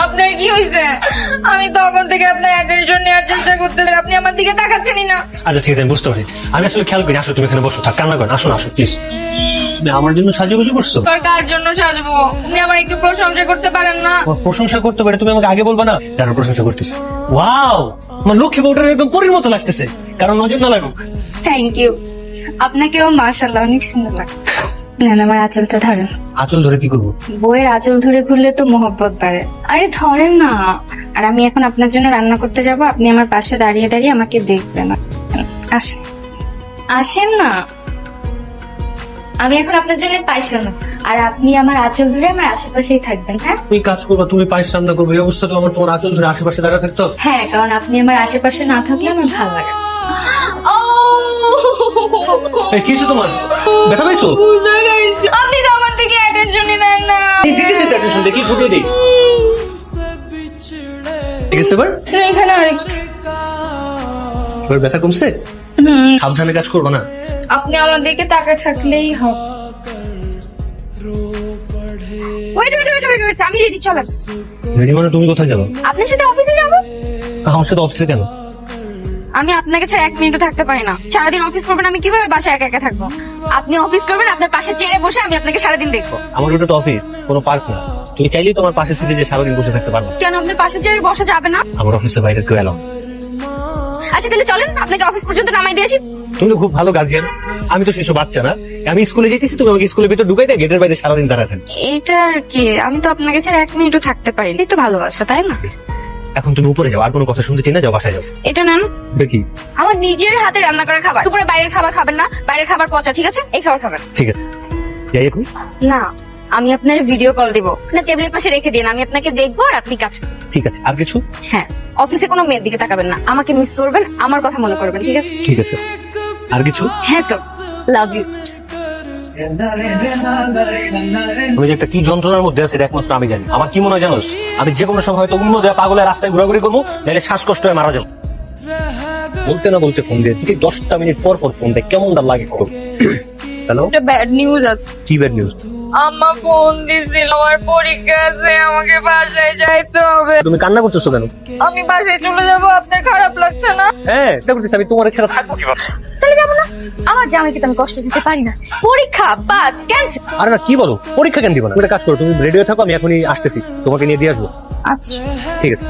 আপনার কি হয়েছে? আমি তখন থেকে আপনার অ্যাটেনশন নেওয়ার চেষ্টা করতেছি, আপনি আমার দিকে তাকাচ্ছেনই না। আচ্ছা ঠিক আছে, আমি বুঝতে পারছি। আমি আসলে খেয়াল করি। আসো তুমি এখানে বসো, থাক, কান্না করেন। আসুন আসুন প্লিজ। আমার জন্য সাজুগুজু করছো? কার জন্য সাজবো? আপনি আমার একটু প্রশংসা করতে পারেন না? প্রশংসা করতে পারে, তুমি আমাকে আগে বলবা না? তার প্রশংসা করতেছে। ওয়াও, আমার লক্ষ্মী বউটার একদম পরীর মতো লাগতেছে। কারণ নজর না লাগুক। Thank you. আপনাকেও মাশাআল্লাহ অনেক সুন্দর লাগছে। নেন আমার আঁচলটা ধরেন। আঁচল ধরে কি করবো? বইয়ের আঁচল ধরে ঘুরলে তো মোহব্বত বাড়ে। আরে ধরেন না। আর আমি এখন আপনার জন্য রান্না করতে যাব, আপনি আমার পাশে দাঁড়িয়ে দাঁড়িয়ে আমাকে দেখবেন। আসেন আসেন না। আমি এখন আপনার জন্য পায়েস রান্না, আর আপনি আমার আঁচল ধরে আমার আশেপাশেই থাকবেন। হ্যাঁ তুমি কাজ করবা, তুমি পায়েস রান্না করবে, এই অবস্থা তো আমার তোমার আঁচল ধরে আশেপাশে দাঁড়া থাকতো। হ্যাঁ, কারণ আপনি আমার আশেপাশে না থাকলে আমার ভালো লাগে। কি হয়েছে তোমার? ব্যথা পাইছো? আপনি তো আমার দিকে অ্যাটেনশনই দেন না। দিতেছি তো অ্যাটেনশন, দেখি ফুটিয়ে দিই। ঠিক আছে, এবার এখানে আর কি? এবার ব্যথা কমছে? সাবধানে কাজ করবো না। আপনি আমার দিকে তাকা থাকলেই হবে। Wait wait wait wait wait, আমি রেডি, চলেন। রেডি মানে তুমি কোথায় যাবো? আপনার সাথে অফিসে যাব। আমার সাথে অফিসে কেন? আমি আপনাকে ছাড়া এক মিনিটও থাকতে পারি না। সারাদিন অফিস করবেন, আমি কিভাবে বাসায় একা একা থাকবো? আপনি অফিস করবেন, আপনার পাশে চেয়ারে বসে আমি আপনাকে সারাদিন দেখবো। আমার ওটা তো অফিস, কোনো পার্ক না। তুমি চাইলেই তোমার পাশে সিটে যে সারাদিন বসে থাকতে পারবো। কেন আপনার পাশে চেয়ারে বসা যাবে না? আমার অফিসের বাইরে কেউ এলাও। আচ্ছা তাহলে চলেন, আপনাকে অফিস পর্যন্ত নামাই দিয়ে আসি। তুমি তো খুব ভালো গার্জিয়ান। আমি তো শিশু বাচ্চা না। আমি স্কুলে যেতেছি, তুমি আমাকে স্কুলের ভিতর ঢুকাই দেয়, গেটের বাইরে সারাদিন দাঁড়ায় থাকি। এটা আর কি, আমি তো আপনাকে ছাড়া এক মিনিটও থাকতে পারি। এই তো ভালোবাসা, তাই না? এখন তুমি উপরে যাও, আর কোনো কথা শুনতে চাই না, যাও বাসায় যাও। এটা নেন। দেখি। আমার নিজের হাতে রান্না করা খাবার। দুপুরে বাইরের খাবার খাবেন না, বাইরের খাবার পচা, ঠিক আছে? এই খাবার খাবেন। ঠিক আছে, যাই এখন। না, আমি আপনার ভিডিও কল দিব না, টেবিলের পাশে রেখে দিন, আমি আপনাকে দেখবো আর আপনি কাজ করবেন। ঠিক আছে, আর কিছু? হ্যাঁ, অফিসে কোনো মেয়ের দিকে তাকাবেন না, আমাকে মিস করবেন, আমার কথা মনে করবেন, ঠিক আছে? ঠিক আছে, আর কিছু? হ্যাঁ তো, লাভ ইউ। আমি যে একটা কি যন্ত্রণার মধ্যে আছে, এটা একমাত্র আমি জানি। আমার কি মনে হয় জানোস, আমি যে কোনো সময় হয়তো অন্য দেয়া পাগলের রাস্তায় ঘোরাঘুরি করবো, নাহলে শ্বাসকষ্ট হয়ে মারা যাবো। বলতে না বলতে ফোন দিয়ে ঠিক 10টা মিনিট পর পর ফোন দেয়, কেমন তার লাগে। হ্যালো, একটা ব্যাড নিউজ আছে। কি ব্যাড নিউজ? আম্মা ফোন দিছিল, আমার পরীক্ষা আছে, আমাকে বাসায় যাইতে হবে। তুমি কান্না করতেছো কেন? আমি বাসায় চলে যাব, আপনার খারাপ লাগছে না? হ্যাঁ, এটা করতেছি। আমি তোমার ছেড়ে থাকবো কিভাবে? তাহলে যাবো না। আমার জামাইকে তো আমি কষ্ট দিতে পারি না। পরীক্ষা বাদ, ক্যান্সেল। আরে না, কি বলো? পরীক্ষা কেন দিব না? তুমি একটা কাজ করো, তুমি রেডিও থাকো, আমি এখনই আসতেছি, তোমাকে নিয়ে দিয়ে আসবো। আচ্ছা ঠিক আছে।